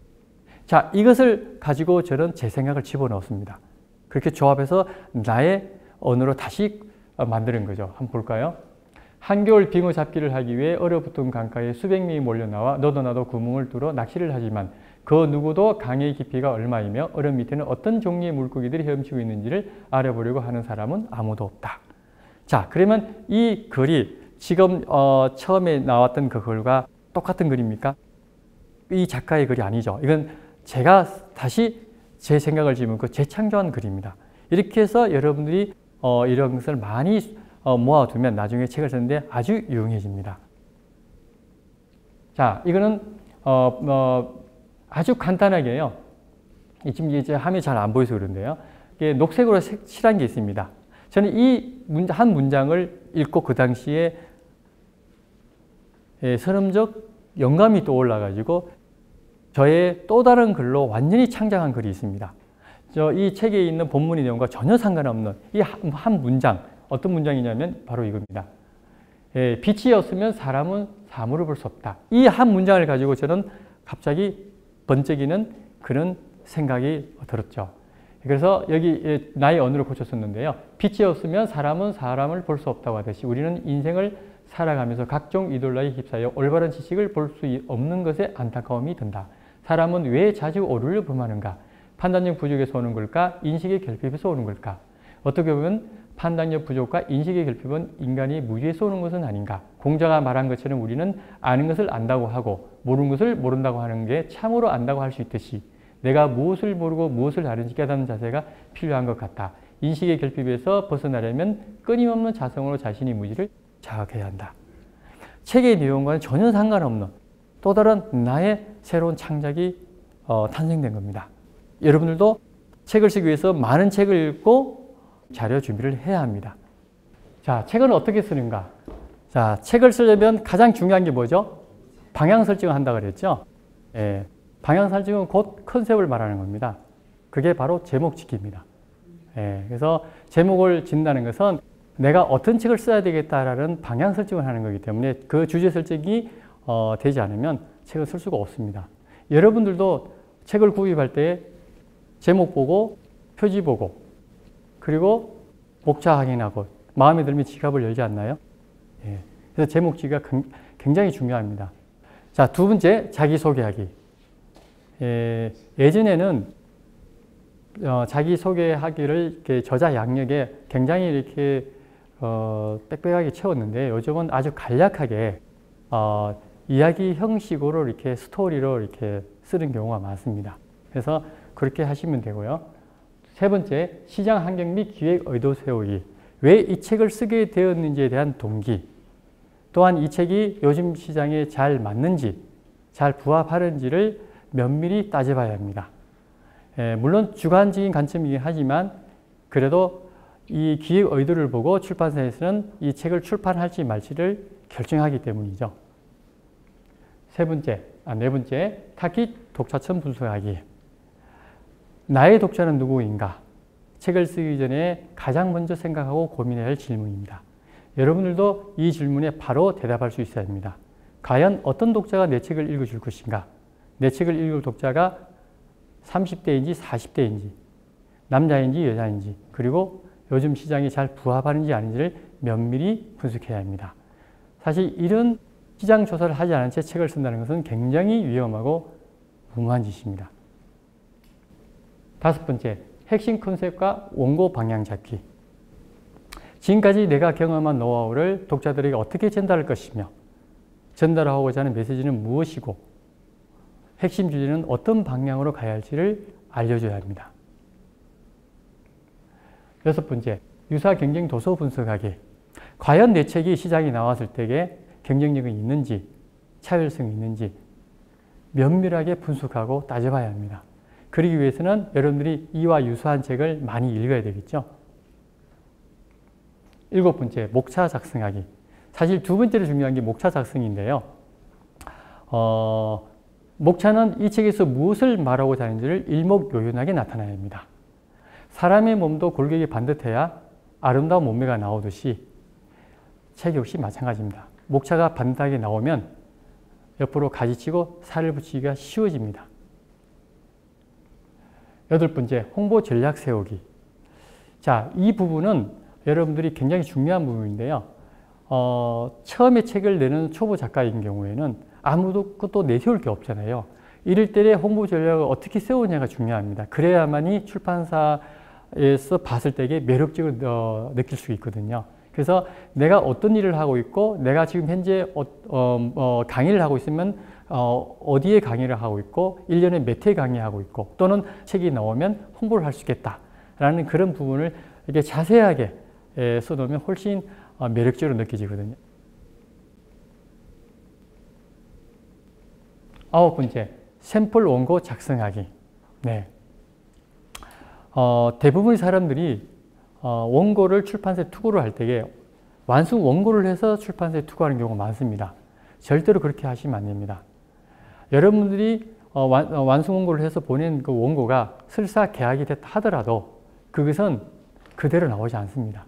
자, 이것을 가지고 저는 제 생각을 집어넣었습니다. 그렇게 조합해서 나의 언어로 다시 만드는 거죠. 한번 볼까요? 한겨울 빙어 잡기를 하기 위해 얼어붙은 강가에 수백 명이 몰려나와 너도 나도 구멍을 뚫어 낚시를 하지만 그 누구도 강의 깊이가 얼마이며 얼음 밑에는 어떤 종류의 물고기들이 헤엄치고 있는지를 알아보려고 하는 사람은 아무도 없다. 자, 그러면 이 글이 지금 처음에 나왔던 그 글과 똑같은 글입니까? 이 작가의 글이 아니죠. 이건 제가 다시 제 생각을 집어넣고 재창조한 글입니다. 이렇게 해서 여러분들이 이런 것을 많이 모아두면 나중에 책을 쓰는데 아주 유용해집니다. 자, 이거는 아주 간단하게요. 지금 이제 화면이 잘 안 보여서 그런데요. 이게 녹색으로 칠한 게 있습니다. 저는 이 한 문장을 읽고 그 당시에 선음적 영감이 떠올라가지고 저의 또 다른 글로 완전히 창작한 글이 있습니다. 이 책에 있는 본문의 내용과 전혀 상관없는 이 한 문장, 어떤 문장이냐면 바로 이겁니다. 빛이 없으면 사람은 사물을 볼 수 없다. 이 한 문장을 가지고 저는 갑자기 번쩍이는 그런 생각이 들었죠. 그래서 여기 나의 언어를 고쳤었는데요. 빛이 없으면 사람은 사람을 볼 수 없다고 하듯이 우리는 인생을 살아가면서 각종 이돌라에 휩싸여 올바른 지식을 볼 수 없는 것에 안타까움이 든다. 사람은 왜 자주 오류를 범하는가? 판단력 부족에서 오는 걸까? 인식의 결핍에서 오는 걸까? 어떻게 보면 판단력 부족과 인식의 결핍은 인간이 무지에서 오는 것은 아닌가? 공자가 말한 것처럼 우리는 아는 것을 안다고 하고 모르는 것을 모른다고 하는 게 참으로 안다고 할 수 있듯이 내가 무엇을 모르고 무엇을 아는지 깨닫는 자세가 필요한 것 같다. 인식의 결핍에서 벗어나려면 끊임없는 자성으로 자신의 무지를 자각해야 한다. 책의 내용과는 전혀 상관없는 또 다른 나의 새로운 창작이 탄생된 겁니다. 여러분들도 책을 쓰기 위해서 많은 책을 읽고 자료 준비를 해야 합니다. 자, 책은 어떻게 쓰는가? 자, 책을 쓰려면 가장 중요한 게 뭐죠? 방향 설정을 한다고 그랬죠? 방향 설정은 곧 컨셉을 말하는 겁니다. 그게 바로 제목 짓기입니다. 그래서 제목을 짓는다는 것은 내가 어떤 책을 써야 되겠다라는 방향 설정을 하는 거기 때문에 그 주제 설정이 되지 않으면 책을 쓸 수가 없습니다. 여러분들도 책을 구입할 때 제목 보고 표지 보고 그리고 목차 확인하고 마음에 들면 지갑을 열지 않나요? 그래서 제목 짓기가 굉장히 중요합니다. 자, 두 번째, 자기소개하기. 예전에는 자기소개하기를 이렇게 저자 양력에 굉장히 이렇게 빽빽하게 채웠는데 요즘은 아주 간략하게 이야기 형식으로 이렇게 스토리로 이렇게 쓰는 경우가 많습니다. 그래서 그렇게 하시면 되고요. 세 번째, 시장 환경 및 기획 의도 세우기. 왜 이 책을 쓰게 되었는지에 대한 동기. 또한 이 책이 요즘 시장에 잘 맞는지, 잘 부합하는지를 면밀히 따져봐야 합니다. 물론 주관적인 관점이긴 하지만 그래도 이 기획 의도를 보고 출판사에서는 이 책을 출판할지 말지를 결정하기 때문이죠. 네 번째, 타깃 독자층 분석하기. 나의 독자는 누구인가? 책을 쓰기 전에 가장 먼저 생각하고 고민해야 할 질문입니다. 여러분들도 이 질문에 바로 대답할 수 있어야 합니다. 과연 어떤 독자가 내 책을 읽어줄 것인가? 내 책을 읽을 독자가 30대인지 40대인지 남자인지 여자인지 그리고 요즘 시장에 잘 부합하는지 아닌지를 면밀히 분석해야 합니다. 사실 이런 시장 조사를 하지 않은 채 책을 쓴다는 것은 굉장히 위험하고 무모한 짓입니다. 다섯 번째, 핵심 컨셉과 원고 방향 잡기. 지금까지 내가 경험한 노하우를 독자들에게 어떻게 전달할 것이며 전달하고자 하는 메시지는 무엇이고 핵심 주제는 어떤 방향으로 가야 할지를 알려줘야 합니다. 여섯 번째, 유사 경쟁 도서 분석하기. 과연 내 책이 시장에 나왔을 때에 경쟁력이 있는지 차별성이 있는지 면밀하게 분석하고 따져봐야 합니다. 그러기 위해서는 여러분들이 이와 유사한 책을 많이 읽어야 되겠죠. 7번째, 목차 작성하기. 사실 두 번째로 중요한 게 목차 작성인데요. 목차는 이 책에서 무엇을 말하고자 하는지를 일목요연하게 나타내야 합니다. 사람의 몸도 골격이 반듯해야 아름다운 몸매가 나오듯이 책 역시 마찬가지입니다. 목차가 반듯하게 나오면 옆으로 가지치고 살을 붙이기가 쉬워집니다. 8번째, 홍보 전략 세우기. 자, 이 부분은 여러분들이 굉장히 중요한 부분인데요. 처음에 책을 내는 초보 작가인 경우에는 아무것도 내세울 게 없잖아요. 이럴 때 홍보 전략을 어떻게 세우냐가 중요합니다. 그래야만이 출판사에서 봤을 때에 매력적으로 느낄 수 있거든요. 그래서 내가 어떤 일을 하고 있고, 내가 지금 현재 강의를 하고 있으면 어디에 강의를 하고 있고, 1년에 몇 회 강의하고 있고, 또는 책이 나오면 홍보를 할 수 있겠다라는 그런 부분을 이렇게 자세하게 써놓으면 훨씬 매력적으로 느껴지거든요. 9번째, 샘플 원고 작성하기. 네. 대부분의 사람들이 원고를 출판사에 투고를 할 때에 완성 원고를 해서 출판사에 투고하는 경우가 많습니다. 절대로 그렇게 하시면 안 됩니다. 여러분들이 완성 원고를 해서 보낸 그 원고가 설사 계약이 됐다 하더라도 그것은 그대로 나오지 않습니다.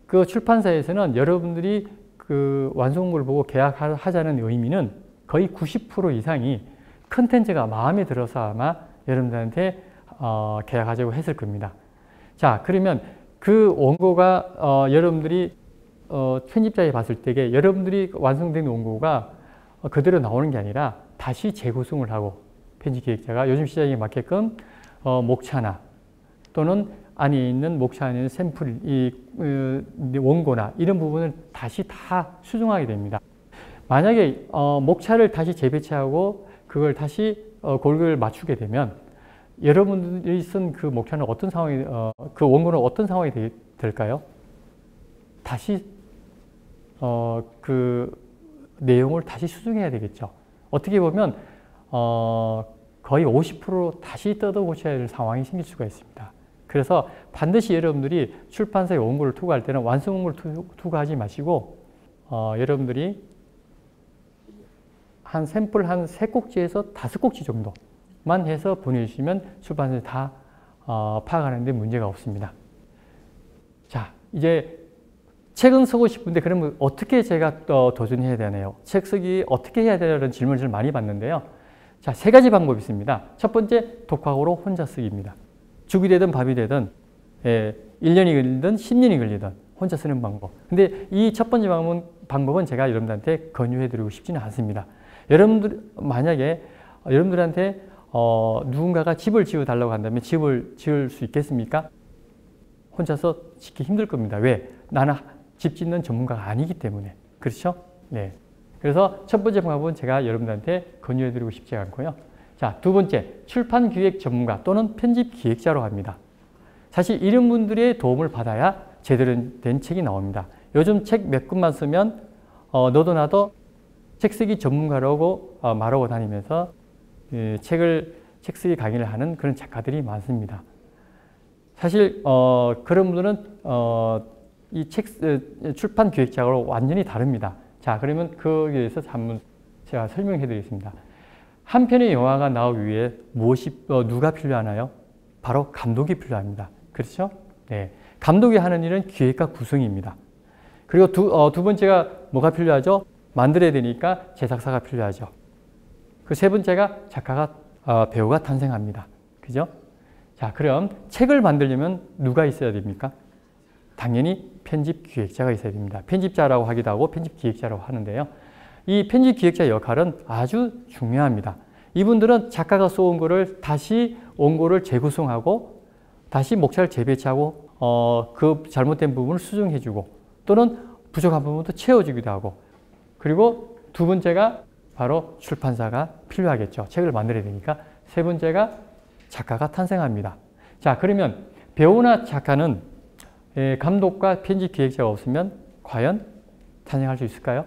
그 출판사에서는 여러분들이 그 완성 원고를 보고 계약하자는 의미는 거의 90% 이상이 컨텐츠가 마음에 들어서 아마 여러분들한테 계약하자고 했을 겁니다. 자, 그러면 그 원고가 여러분들이 편집자에 봤을 때에 여러분들이 완성된 원고가 그대로 나오는 게 아니라 다시 재구성을 하고 편집기획자가 요즘 시장에 맞게끔 목차나 또는 안에 있는 목차 안에 있는 샘플, 원고나 이런 부분을 다시 다 수정하게 됩니다. 만약에 목차를 다시 재배치하고 그걸 다시 골격을 맞추게 되면 여러분들이 쓴 그 목차는 어떤 상황이, 그 원고는 어떤 상황이 될까요? 다시 그 내용을 다시 수정해야 되겠죠. 어떻게 보면 거의 50% 다시 뜯어 고쳐야 될 상황이 생길 수가 있습니다. 그래서 반드시 여러분들이 출판사에 원고를 투고할 때는 완성 원고를 투고하지 마시고 여러분들이 한 샘플 한 3꼭지에서 5꼭지 정도만 해서 보내주시면 출판사에 다 파악하는 데 문제가 없습니다. 자, 이제 책은 쓰고 싶은데 그러면 어떻게 제가 도전해야 되나요? 책 쓰기 어떻게 해야 되냐는 질문을 좀 많이 받는데요. 자, 3가지 방법이 있습니다. 첫 번째, 독학으로 혼자 쓰기입니다. 죽이 되든 밥이 되든 1년이 걸리든 10년이 걸리든 혼자 쓰는 방법. 근데 이 첫 번째 방법은 제가 여러분들한테 권유해드리고 싶지는 않습니다. 여러분들 만약에 여러분들한테 누군가가 집을 지어달라고 한다면 집을 지을 수 있겠습니까? 혼자서 짓기 힘들 겁니다. 왜? 나는 집 짓는 전문가가 아니기 때문에. 그렇죠? 네. 그래서 첫 번째 방법은 제가 여러분들한테 권유해드리고 싶지 않고요. 자, 두 번째, 출판 기획 전문가 또는 편집 기획자로 합니다. 사실 이런 분들의 도움을 받아야 제대로 된 책이 나옵니다. 요즘 책 몇 권만 쓰면 너도 나도 책 쓰기 전문가라고 말하고 다니면서 책 쓰기 강의를 하는 그런 작가들이 많습니다. 사실 그런 분들은 이 책 출판 기획자하고 완전히 다릅니다. 자, 그러면 거기에 대해서 한번 제가 설명해 드리겠습니다. 한 편의 영화가 나오기 위해 누가 필요하나요? 바로 감독이 필요합니다. 그렇죠? 네. 감독이 하는 일은 기획과 구성입니다. 그리고 두 번째가 뭐가 필요하죠? 만들어야 되니까 제작사가 필요하죠. 그 세 번째가 작가가, 배우가 탄생합니다. 그죠? 자, 그럼 책을 만들려면 누가 있어야 됩니까? 당연히 편집 기획자가 있어야 됩니다. 편집자라고 하기도 하고 편집 기획자라고 하는데요. 이 편집 기획자 역할은 아주 중요합니다. 이분들은 작가가 쏘은 거를 다시 원고를 재구성하고 다시 목차를 재배치하고 그 잘못된 부분을 수정해주고 또는 부족한 부분도 채워주기도 하고 그리고 두 번째가 바로 출판사가 필요하겠죠. 책을 만들어야 되니까. 세 번째가 작가가 탄생합니다. 자, 그러면 배우나 작가는 감독과 편집 기획자가 없으면 과연 탄생할 수 있을까요?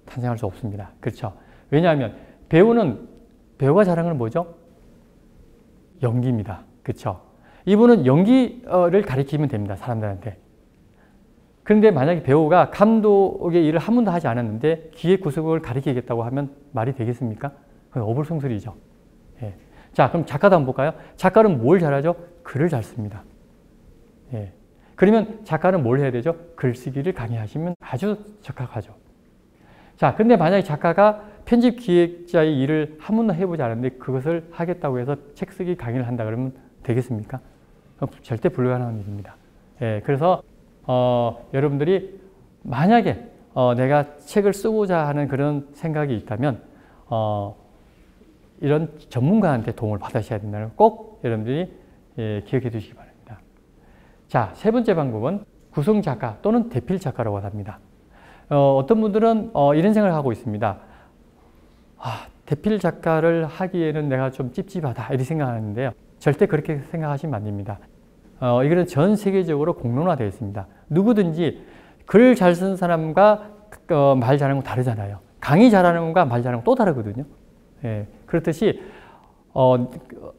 탄생할 수 없습니다. 그렇죠. 왜냐하면 배우가 잘하는 건 뭐죠? 연기입니다. 그렇죠. 이분은 연기를 가르치면 됩니다. 사람들한테. 그런데 만약에 배우가 감독의 일을 한 번도 하지 않았는데 기획 구성을 가르치겠다고 하면 말이 되겠습니까? 그건 어불성설이죠. 예. 자, 그럼 작가도 한번 볼까요? 작가는 뭘 잘하죠? 글을 잘 씁니다. 예. 그러면 작가는 뭘 해야 되죠? 글쓰기를 강의하시면 아주 적합하죠. 자, 근데 만약에 작가가 편집 기획자의 일을 한 번도 해보지 않았는데 그것을 하겠다고 해서 책 쓰기 강의를 한다 그러면 되겠습니까? 절대 불가능한 일입니다. 예, 그래서 여러분들이 만약에 내가 책을 쓰고자 하는 그런 생각이 있다면 이런 전문가한테 도움을 받으셔야 된다는 걸 꼭 여러분들이 기억해 두시기 바랍니다. 자, 세 번째 방법은 구성 작가 또는 대필 작가라고 합니다. 어떤 분들은 이런 생각을 하고 있습니다. 대필 작가를 하기에는 내가 좀 찝찝하다 이렇게 생각하는데요. 절대 그렇게 생각하시면 안 됩니다. 이거는 전 세계적으로 공론화되어 있습니다. 누구든지 글 잘 쓰는 사람과 말 잘하는 건 다르잖아요. 강의 잘하는 것과 말 잘하는 건 또 다르거든요. 예, 그렇듯이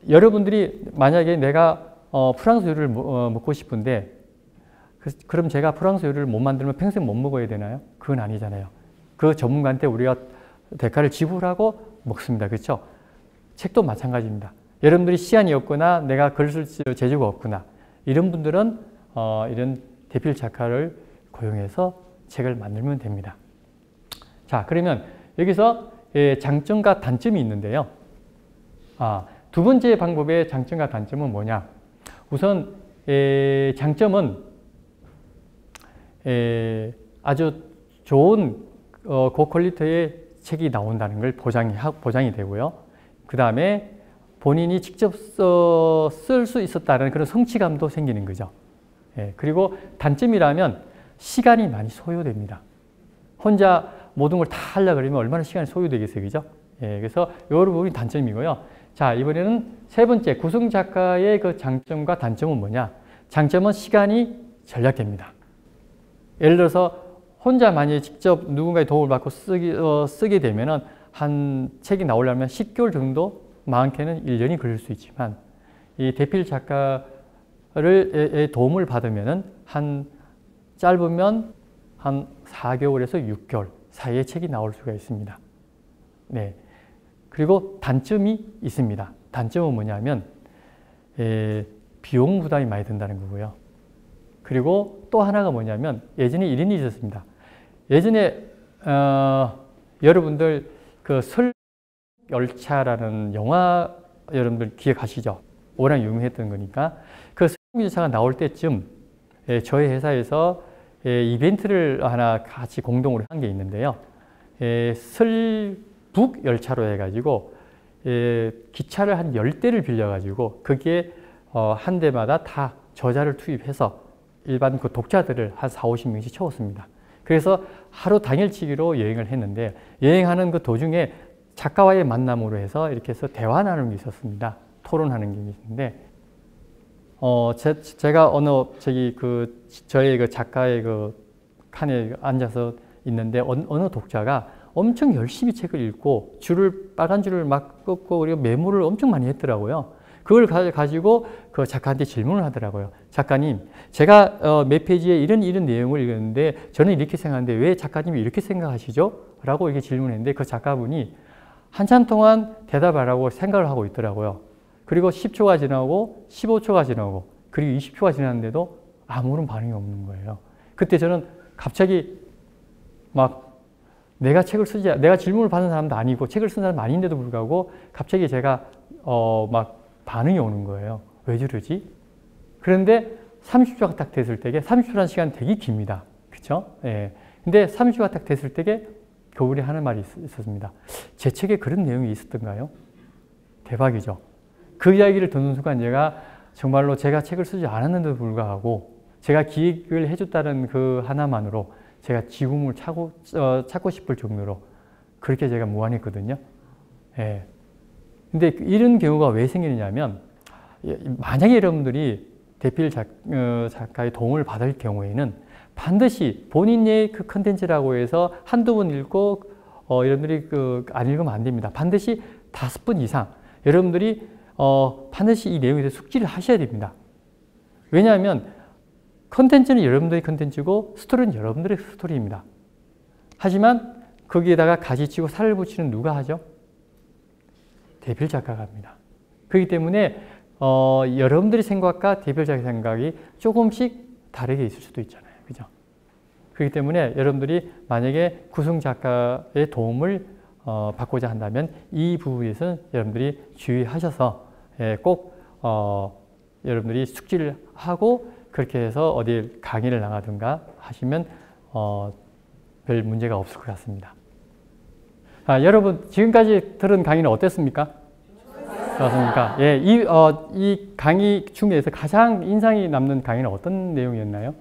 여러분들이 만약에 내가 프랑스 요리를 먹고 싶은데 그럼 제가 프랑스 요리를 못 만들면 평생 못 먹어야 되나요? 그건 아니잖아요. 그 전문가한테 우리가 대가를 지불하고 먹습니다. 그렇죠? 책도 마찬가지입니다. 여러분들이 시간이 없거나 내가 글 쓸 재주가 없거나 이런 분들은 이런 대필 작가를 고용해서 책을 만들면 됩니다. 자, 그러면 여기서 장점과 단점이 있는데요. 두 번째 방법의 장점과 단점은 뭐냐? 우선 장점은 아주 좋은 고퀄리티의 책이 나온다는 걸 보장이 되고요. 그 다음에 본인이 직접 쓸 수 있었다는 그런 성취감도 생기는 거죠. 그리고 단점이라면 시간이 많이 소요됩니다. 혼자 모든 걸 다 하려고 그러면 얼마나 시간이 소요되겠어요. 그죠? 그래서 이 부분이 단점이고요. 자, 이번에는 세 번째 구성 작가의 그 장점과 단점은 뭐냐? 장점은 시간이 절약됩니다. 예를 들어서 혼자 만약에 직접 누군가의 도움을 받고 쓰게 되면은 한 책이 나오려면 10개월 정도, 많게는 1년이 걸릴 수 있지만 이 대필 작가의 도움을 받으면은 짧으면 한 4개월에서 6개월 사이에 책이 나올 수가 있습니다. 네. 그리고 단점이 있습니다. 단점은 뭐냐면 비용 부담이 많이 든다는 거고요. 그리고 또 하나가 뭐냐면 예전에 이런 일이 있었습니다. 예전에 여러분들 그 설열차라는 영화 여러분들 기억하시죠? 워낙 유명했던 거니까 그 설열차가 나올 때쯤 저희 회사에서 이벤트를 하나 같이 공동으로 한 게 있는데요. 설북 열차로 해가지고 기차를 한 10대를 빌려가지고 거기에 한 대마다 다 저자를 투입해서 일반 그 독자들을 한 40~50명씩 채웠습니다. 그래서 하루 당일치기로 여행을 했는데 여행하는 그 도중에 작가와의 만남으로 해서 이렇게 해서 대화 나누는 게 있었습니다. 토론하는 게 있는데 제가 저희 그 작가의 그 칸에 앉아서 있는데 어느 독자가 엄청 열심히 책을 읽고 빨간 줄을 막 긋고 그리고 메모를 엄청 많이 했더라고요. 그걸 가지고 그 작가한테 질문을 하더라고요. 작가님, 제가 몇 페이지에 이런 내용을 읽었는데 저는 이렇게 생각하는데 왜 작가님이 이렇게 생각하시죠? 라고 이렇게 질문했는데 그 작가분이 한참 동안 대답하라고 생각을 하고 있더라고요. 그리고 10초가 지나고 15초가 지나고 그리고 20초가 지났는데도 아무런 반응이 없는 거예요. 그때 저는 갑자기 내가 질문을 받는 사람도 아니고 책을 쓴 사람 아닌데도 불구하고 갑자기 제가 반응이 오는 거예요. 왜 저러지? 그런데 30초가 딱 됐을 때게 30초라는 시간 되게 깁니다. 그렇죠? 근데 30초가 딱 됐을 때게 그분이 하는 말이 있었습니다. 제 책에 그런 내용이 있었던가요? 대박이죠. 그 이야기를 듣는 순간 정말로 제가 책을 쓰지 않았는데도 불구하고 제가 기획을 해줬다는 그 하나만으로 제가 지금을 찾고 싶을 정도로 그렇게 제가 무한했거든요. 근데 이런 경우가 왜 생기느냐면 만약에 여러분들이 대필 작가의 도움을 받을 경우에는 반드시 본인의 그 컨텐츠라고 해서 한두 번 읽고 여러분들이 안 읽으면 안 됩니다. 반드시 5번 이상 여러분들이 반드시 이 내용에 대해서 숙지를 하셔야 됩니다. 왜냐하면 컨텐츠는 여러분들의 컨텐츠고 스토리는 여러분들의 스토리입니다. 하지만 거기에다가 가지치고 살을 붙이는 누가 하죠? 대필 작가가 합니다. 그렇기 때문에 여러분들의 생각과 대필 작가의 생각이 조금씩 다르게 있을 수도 있잖아요. 그죠? 그렇기 때문에 여러분들이 만약에 구성 작가의 도움을 받고자 한다면 이 부분에서는 여러분들이 주의하셔서 꼭 여러분들이 숙지를 하고 그렇게 해서 어디 강의를 나가든가 하시면 별 문제가 없을 것 같습니다. 여러분 지금까지 들은 강의는 어땠습니까? 좋았습니까? 예, 이 강의 중에서 가장 인상이 남는 강의는 어떤 내용이었나요?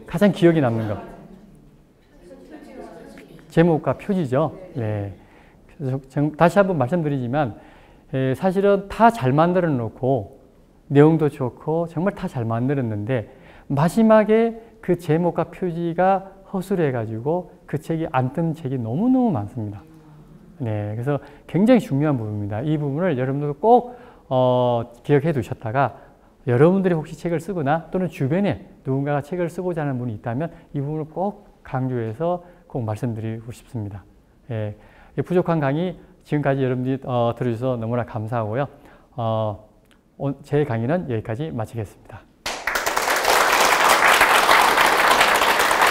가장 기억에 남는 것. 제목과 표지죠. 예. 그래서 다시 한번 말씀드리지만 사실은 다 잘 만들어 놓고 내용도 좋고 정말 다 잘 만들었는데 마지막에 그 제목과 표지가 허술해 가지고 그 책이 안 뜬 책이 너무너무 많습니다. 네, 그래서 굉장히 중요한 부분입니다. 이 부분을 여러분들 꼭 기억해 두셨다가 여러분들이 혹시 책을 쓰거나 또는 주변에 누군가가 책을 쓰고자 하는 분이 있다면 이 부분을 꼭 강조해서 꼭 말씀드리고 싶습니다. 예, 부족한 강의 지금까지 여러분들이 들어주셔서 너무나 감사하고요. 제 강의는 여기까지 마치겠습니다.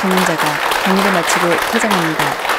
강연자가 강의를 마치고 퇴장합니다.